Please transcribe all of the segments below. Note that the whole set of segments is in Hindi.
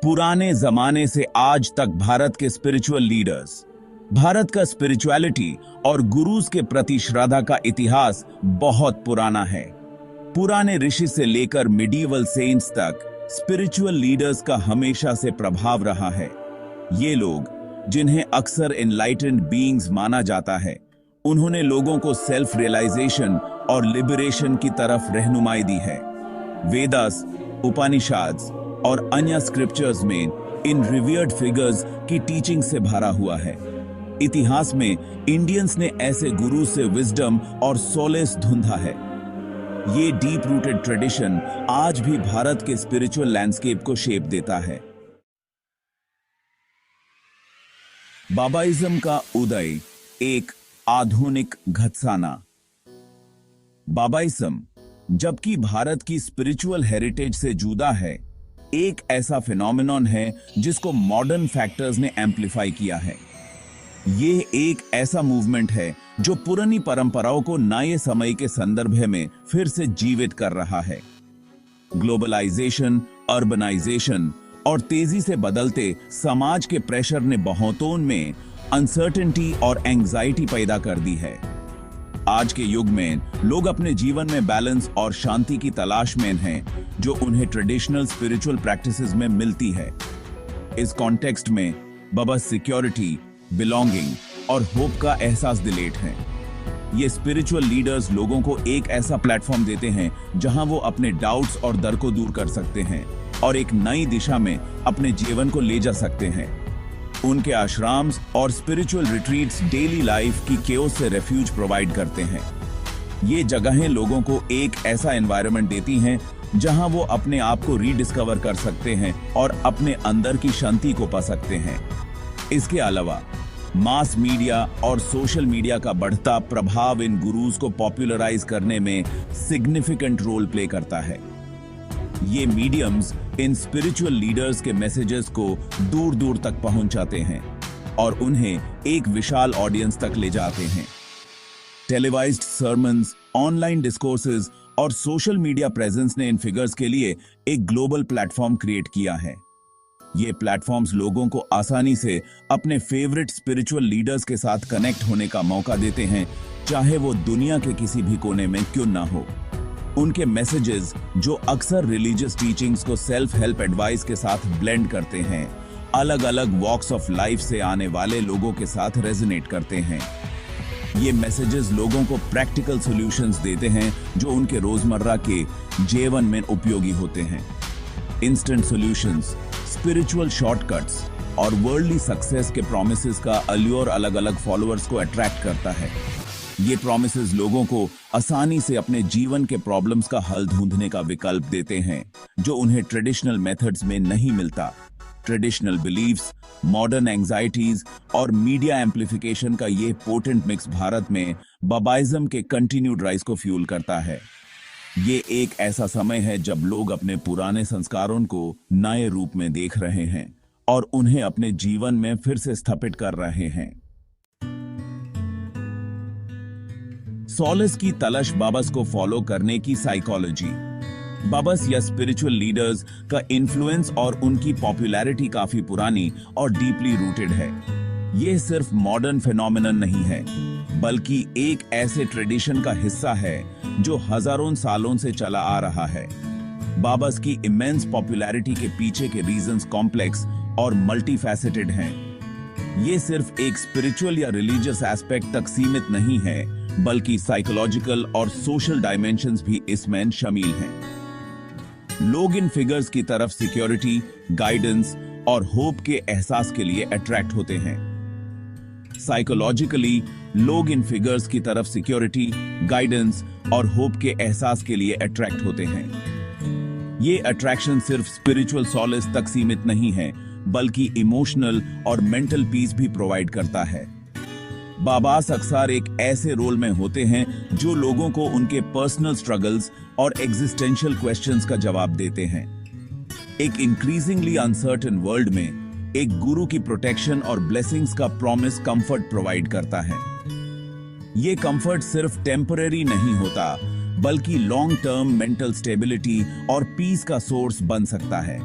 पुराने जमाने से आज तक भारत के स्पिरिचुअल लीडर्स, भारत का स्पिरिचुअलिटी और गुरुज के प्रति श्रद्धा का इतिहास बहुत पुराना है। पुराने ऋषि से लेकर मिडीवल सेंट्स तक स्पिरिचुअल लीडर्स का हमेशा से प्रभाव रहा है। ये लोग, जिन्हें अक्सर एनलाइटेंड बीइंग्स माना जाता है, उन्होंने लोगों को सेल्फ रियलाइजेशन और लिबरेशन की तरफ रहनुमाई दी है। वेदास, उपनिषद्स और अन्य स्क्रिप्चर्स में इन रिवियर्ड फिगर्स की टीचिंग से भरा हुआ है। इतिहास में इंडियंस ने ऐसे गुरु से विजडम और सोलेस ढूंढा है। ये डीप रूटेड ट्रेडिशन आज भी भारत के स्पिरिचुअल लैंडस्केप को शेप देता है। बाबाइज्म का उदय, एक आधुनिक घटसाना। बाबाइज्म, जबकि भारत की स्पिरिचुअल हेरिटेज से जुदा है, एक ऐसा फिनोमेनॉन है जिसको मॉडर्न फैक्टर्स ने एम्पलीफाई किया है। ये एक ऐसा मूवमेंट है जो पुरानी परंपराओं को नए समय के संदर्भ में फिर से जीवित कर रहा है। ग्लोबलाइजेशन, अर्बनाइजेशन और तेजी से बदलते समाज के प्रेशर ने बहुतों में अनसर्टेनिटी और एंजाइटी पैदा कर दी है। आज के युग में लोग अपने जीवन में बैलेंस और शांति की तलाश में हैं, जो उन्हें ट्रेडिशनल स्पिरिचुअल प्रैक्टिसेस में मिलती है। इस कॉन्टेक्स्ट में बस सिक्योरिटी, बिलोंगिंग और होप का एहसास दिलेट है। ये स्पिरिचुअल लीडर्स लोगों को एक ऐसा प्लेटफॉर्म देते हैं जहां वो अपने डाउट्स और डर को दूर कर सकते हैं और एक नई दिशा में अपने जीवन को ले जा सकते हैं। उनके आश्रम्स और स्पिरिचुअल रिट्रीट्स डेली लाइफ की केओस से रेफ्यूज प्रोवाइड करते हैं। ये जगहें लोगों को एक ऐसा एनवायरनमेंट देती हैं जहां वो अपने आप को रीडिस्कवर कर सकते हैं और अपने अंदर की शांति को पा सकते हैं। इसके अलावा मास मीडिया और सोशल मीडिया का बढ़ता प्रभाव इन गुरुज को पॉपुलराइज करने में सिग्निफिकेंट रोल प्ले करता है। ये मीडियम्स इन स्पिरिचुअल लीडर्स के मैसेजेस को दूर दूर तक पहुंचाते हैं और उन्हें एक विशाल ऑडियंस तक ले जाते हैं। टेलीवाइज्ड सर्मन्स, ऑनलाइन डिस्कोर्सेज और सोशल मीडिया प्रेजेंस ने इन फिगर्स के लिए एक ग्लोबल प्लेटफॉर्म क्रिएट किया है। ये प्लेटफॉर्म्स लोगों को आसानी से अपने फेवरेट स्पिरिचुअल लीडर्स के साथ कनेक्ट होने का मौका देते हैं, चाहे वो दुनिया के किसी भी कोने में क्यों ना हो। उनके मैसेजेस, जो अक्सर रिलीजियस टीचिंग्स को सेल्फ हेल्प एडवाइस के साथ ब्लेंड करते हैं, अलग अलग वॉक्स ऑफ लाइफ से आने वाले लोगों के साथ रेजोनेट करते हैं। ये मैसेजेस लोगों को प्रैक्टिकल सॉल्यूशंस देते हैं जो उनके रोजमर्रा के जीवन में उपयोगी होते हैं। इंस्टेंट सॉल्यूशंस, स्पिरिचुअल शॉर्टकट्स और वर्ल्डली सक्सेस के प्रोमिसेस का अल्योर अलग अलग फॉलोअर्स को अट्रैक्ट करता है। ये प्रोमिसेस लोगों को आसानी से अपने जीवन के प्रॉब्लम्स का हल ढूंढने का विकल्प देते हैं, जो उन्हें ट्रेडिशनल मेथड्स में नहीं मिलता। ट्रेडिशनल बिलीफ्स, मॉडर्न एंजाइटीज और मीडिया एम्प्लीफिकेशन का ये पोटेंट मिक्स भारत में बाबाइज्म के कंटिन्यूड राइज को फ्यूल करता है। ये एक ऐसा समय है जब लोग अपने पुराने संस्कारों को नए रूप में देख रहे हैं और उन्हें अपने जीवन में फिर से स्थापित कर रहे हैं। सॉलेस की तलाश बाबस को फॉलो करने की साइकोलॉजी। बाबस या स्पिरिचुअल लीडर्स का इन्फ्लुएंस और उनकी पॉपुलैरिटी काफी पुरानी और डीपली रूटेड है। ये सिर्फ मॉडर्न फिनोमेनन नहीं है, बल्कि एक ऐसे ट्रेडिशन का हिस्सा है जो हजारों सालों से चला आ रहा है। बाबस की इमेंस पॉपुलैरिटी के पीछे के रीजंस कॉम्प्लेक्स और मल्टीफैसेटेड हैं। ये सिर्फ एक स्पिरिचुअल या रिलीजियस एस्पेक्ट तक सीमित नहीं है, बल्कि साइकोलॉजिकल और सोशल डायमेंशंस भी इसमें शामिल हैं। लोग इन फिगर्स की तरफ सिक्योरिटी, गाइडेंस और होप के एहसास के लिए अट्रैक्ट होते हैं। साइकोलॉजिकली लोग इन फिगर्स की तरफ सिक्योरिटी, गाइडेंस और होप के एहसास के लिए अट्रैक्ट होते हैं। ये अट्रैक्शन सिर्फ स्पिरिचुअल सॉलेस तक सीमित नहीं है, बल्कि इमोशनल और मेंटल पीस भी प्रोवाइड करता है। बाबास अक्सर एक ऐसे रोल में होते हैं जो लोगों को उनके पर्सनल स्ट्रगल्स और एग्जिस्टेंशियल क्वेश्चंस का जवाब देते हैं। एक इंक्रीजिंगली अनसर्टेन वर्ल्ड में एक गुरु की प्रोटेक्शन और ब्लेसिंग्स का प्रॉमिस कंफर्ट प्रोवाइड करता है। ये कंफर्ट सिर्फ टेम्पररी नहीं होता, बल्कि लॉन्ग टर्म मेंटल स्टेबिलिटी और पीस का सोर्स बन सकता है।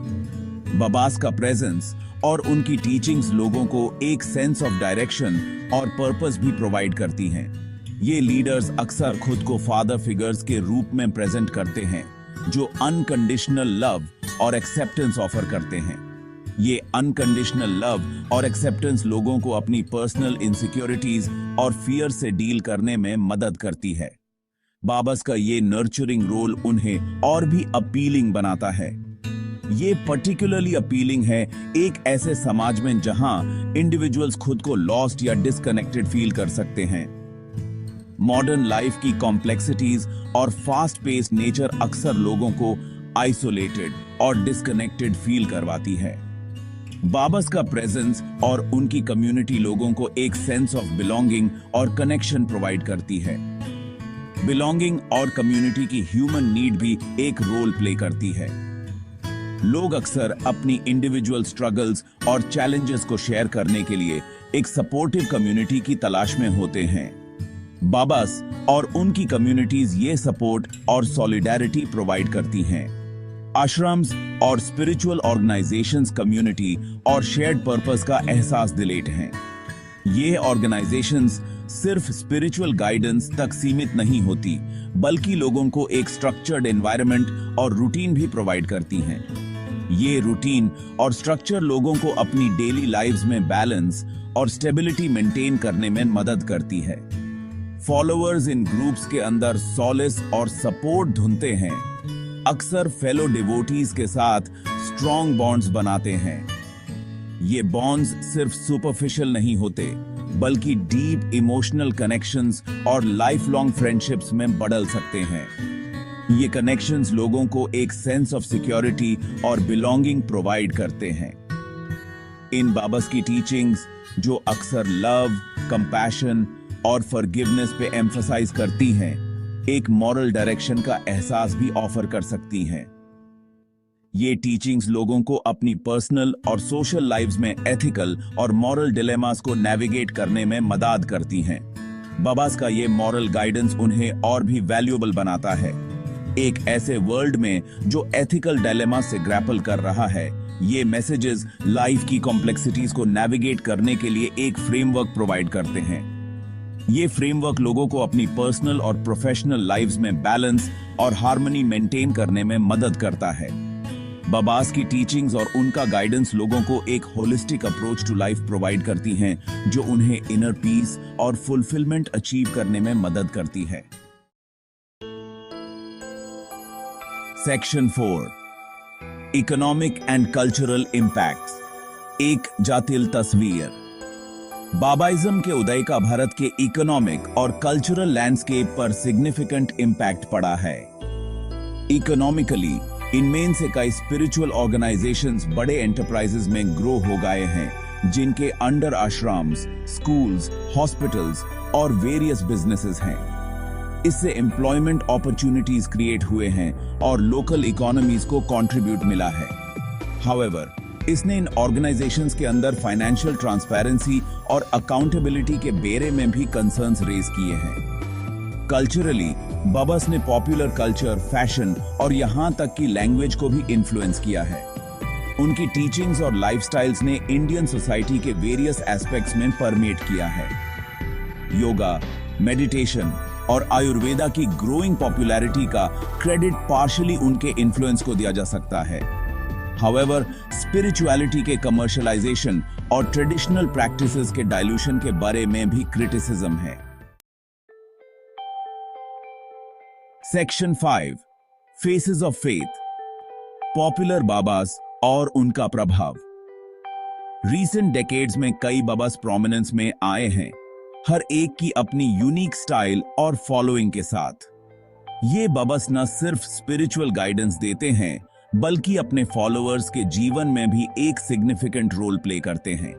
बाबास का प्रेजेंस और उनकी टीचिंग्स लोगों को एक सेंस ऑफ डायरेक्शन और पर्पस भी प्रोवाइड करती हैं। ये लीडर्स अक्सर खुद को फादर फिगर्स के रूप में प्रेजेंट करते हैं, जो अनकंडीशनल लव और एक्सेप्टेंस ऑफर करते हैं। ये अनकंडीशनल लव और एक्सेप्टेंस लोगों को अपनी पर्सनल इनसिक्योरिटीज और फियर से डील करने में मदद करती है। बाबास का ये नर्चरिंग रोल उन्हें और भी अपीलिंग बनाता है। ये पर्टिकुलरली अपीलिंग है एक ऐसे समाज में जहां इंडिविजुअल्स खुद को लॉस्ट या डिस्कनेक्टेड फील कर सकते हैं। मॉडर्न लाइफ की कॉम्प्लेक्सिटीज और फास्ट पेस्ड नेचर अक्सर लोगों को आइसोलेटेड और डिस्कनेक्टेड फील करवाती है। बाबास का प्रेजेंस और उनकी कम्युनिटी लोगों को एक सेंस ऑफ बिलोंगिंग और कनेक्शन प्रोवाइड करती है। बिलोंगिंग और कम्युनिटी की ह्यूमन नीड भी एक रोल प्ले करती है। लोग अक्सर अपनी इंडिविजुअल स्ट्रगल्स और चैलेंजेस को शेयर करने के लिए एक सपोर्टिव कम्युनिटी की तलाश में होते हैं। बाबास और उनकी कम्युनिटीज ये सपोर्ट और सॉलिडेरिटी प्रोवाइड करती हैं। आश्रम्स और स्पिरिचुअल ऑर्गेनाइजेशंस कम्युनिटी और शेयर्ड पर्पस का एहसास दिलाते हैं। ये ऑर्गेनाइजेशंस सिर्फ स्पिरिचुअल गाइडेंस तक सीमित नहीं होती, बल्कि लोगों को एक स्ट्रक्चर्ड एनवायरनमेंट और रूटीन भी प्रोवाइड करती हैं। ये रूटीन और स्ट्रक्चर लोगों को अपनी डेली लाइव्स में बैलेंस और स्टेबिलिटी मेंटेन करने में मदद करती है। फॉलोअर्स इन ग्रुप्स के अंदर सॉलिस और सपोर्ट ढूंढते हैं, अक्सर फेलो डिवोटीज के साथ स्ट्रॉन्ग बॉन्ड्स बनाते हैं। ये बॉन्ड्स सिर्फ सुपरफिशियल नहीं होते, बल्कि डीप इमोशनल कनेक्शंस और लाइफ लॉन्ग फ्रेंडशिप्स में बदल सकते हैं। ये कनेक्शंस लोगों को एक सेंस ऑफ सिक्योरिटी और बिलोंगिंग प्रोवाइड करते हैं। इन बाबास की टीचिंग्स, जो अक्सर लव, कंपैशन और फॉरगिवनेस पे एम्फसाइज करती हैं, एक मॉरल डायरेक्शन का एहसास भी ऑफर कर सकती हैं। ये टीचिंग्स लोगों को अपनी पर्सनल और सोशल लाइव्स में एथिकल और मॉरल डिलेमास को नेविगेट करने में मदद करती हैं। बाबास का ये मॉरल गाइडेंस उन्हें और भी वैल्यूएबल बनाता है। एक ऐसे वर्ल्ड में जो एथिकल डिलेमा से ग्रैपल कर रहा है, ये मैसेजेस लाइफ की कॉम्प्लेक्सिटीज को नेविगेट करने के लिए एक फ्रेमवर्क प्रोवाइड करते हैं। ये फ्रेमवर्क लोगों को अपनी पर्सनल और प्रोफेशनल लाइव्स में बैलेंस और हार्मनी मेंटेन करने में मदद करता है। बाबास की टीचिंग्स और उनका गाइडेंस लोगों को एक holistic approach to life provide करती हैं, जो उन्हें इनर पीस और फुलफिलमेंट अचीव करने में मदद करती है। Section 4, economic and cultural impacts. एक जातिल तस्वीर। बाबाइज्म के उदय का भारत के इकोनॉमिक और कल्चरल लैंडस्केप पर सिग्निफिकेंट इम्पैक्ट पड़ा है। इकोनॉमिकली, इनमें से कई स्पिरिचुअल ऑर्गेनाइजेशंस बड़े एंटरप्राइजेस में ग्रो हो गए हैं, जिनके अंडर आश्रम्स, स्कूल्स, हॉस्पिटल्स और वेरियस बिजनेसेस हैं। इससे एम्प्लॉयमेंट अपॉर्चुनिटीज क्रिएट हुए हैं और लोकल इकोनॉमीज को कंट्रीब्यूट मिला है। हाउएवर, इसने इन ऑर्गेनाइजेशंस के अंदर फाइनेंशियल ट्रांसपेरेंसी और अकाउंटेबिलिटी के बारे में भी कंसर्न्स रेज किए हैं। कल्चरली, बाबास ने पॉपुलर कल्चर, फैशन और यहां तक कि लैंग्वेज को भी इन्फ्लुएंस किया है। उनकी टीचिंग्स और लाइफस्टाइल्स ने इंडियन सोसाइटी के वेरियस एस्पेक्ट्स में परमेट किया है। योगा, मेडिटेशन और आयुर्वेदा की ग्रोइंग पॉपुलैरिटी का क्रेडिट पार्शियली उनके इन्फ्लुएंस को दिया जा सकता है। However, स्पिरिचुअलिटी के कमर्शियलाइजेशन और ट्रेडिशनल प्रैक्टिसेस के डाइल्यूशन के बारे में भी क्रिटिसिज्म है। Section 5, faces of faith. Popular babas और उनका प्रभाव। रीसेंट डेकेड्स में कई बाबास प्रोमिनेंस में आए हैं, हर एक की अपनी यूनिक स्टाइल और फॉलोइंग के साथ। ये बाबास न सिर्फ स्पिरिचुअल गाइडेंस देते हैं, बल्कि अपने फॉलोअर्स के जीवन में भी एक सिग्निफिकेंट रोल प्ले करते हैं।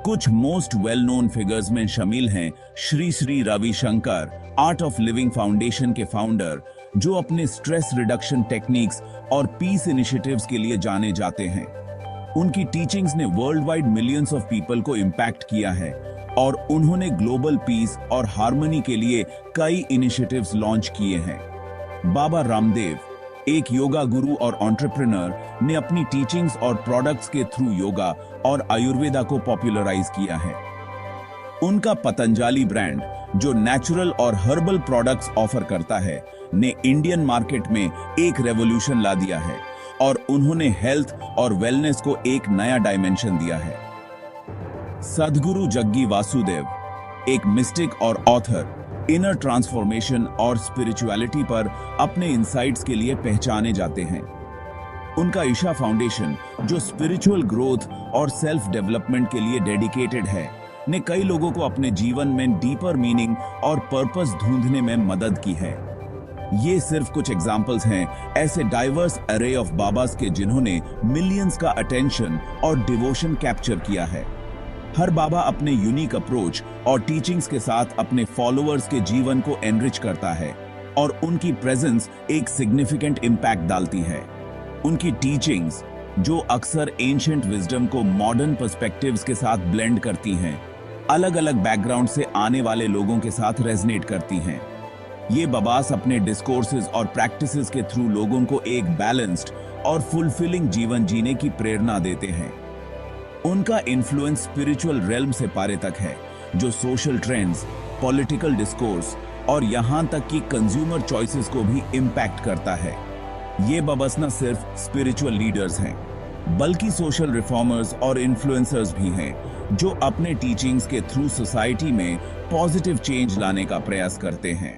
कुछ मोस्ट वेल नोन फिगर्स में शामिल हैं Shri Shri Ravishankar, art of living foundation के फाउंडर, जो अपने स्ट्रेस रिडक्शन टेक्निक्स और पीस इनिशिएटिव्स के लिए जाने जाते हैं। उनकी टीचिंग्स ने world wide millions of people को इम्पैक्ट किया है और उन्होंने ग्लोबल पीस और हार्मनी के लिए कई इनिशिएटिव्स लॉन्च किए हैं। बाबा रामदेव, एक योगा गुरु और एंटरप्रेन्योर ने अपनी टीचिंग्स और प्रोडक्ट्स के थ्रू योगा और आयुर्वेदा को पॉपुलराइज किया है। उनका पतंजलि ब्रांड, जो नेचुरल और हर्बल प्रोडक्ट्स ऑफर करता है, ने इंडियन मार्केट में एक रेवोल्यूशन ला दिया है और उन्होंने हेल्थ और वेलनेस को एक नया डायमेंशन दिया है। सद्गुरु जग्गी वासुदेव, एक मिस्टिक और ऑथर, इनर ट्रांसफॉर्मेशन और स्पिरिचुअलिटी पर अपने इंसाइट्स के लिए पहचाने जाते हैं। उनका ईशा फाउंडेशन, जो स्पिरिचुअल ग्रोथ और सेल्फ डेवलपमेंट के लिए डेडिकेटेड है, ने कई लोगों को अपने जीवन में डीपर मीनिंग और पर्पस ढूंढने में मदद की है। ये सिर्फ कुछ एग्जाम्पल्स हैं ऐसे डाइवर्स अरे ऑफ बाबास के जिन्होंने मिलियंस का अटेंशन और डिवोशन कैप्चर किया है। हर बाबा अपने यूनिक अप्रोच और टीचिंग्स के साथ अपने फॉलोअर्स के जीवन को एनरिच करता है और उनकी प्रेजेंस एक सिग्निफिकेंट इम्पैक्ट डालती है। उनकी टीचिंग्स, जो अक्सर एंशिएंट विजडम को मॉडर्न पर्सपेक्टिव्स के साथ ब्लेंड करती हैं, अलग अलग बैकग्राउंड से आने वाले लोगों के साथ रेजनेट करती हैं। ये बाबास अपने डिस्कोर्सेज और प्रैक्टिसेस के थ्रू लोगों को एक बैलेंस्ड और फुलफिलिंग जीवन जीने की प्रेरणा देते हैं। उनका इन्फ्लुएंस स्पिरिचुअल रेल्म से पारे तक है, जो सोशल ट्रेंड्स, पॉलिटिकल डिस्कोर्स और यहां तक कि कंज्यूमर चॉइसेस को भी इम्पैक्ट करता है। ये बाबास न सिर्फ स्पिरिचुअल लीडर्स हैं, बल्कि सोशल रिफॉर्मर्स और इन्फ्लुएंसर्स भी हैं, जो अपने टीचिंग्स के थ्रू सोसाइटी में पॉजिटिव चेंज लाने का प्रयास करते हैं।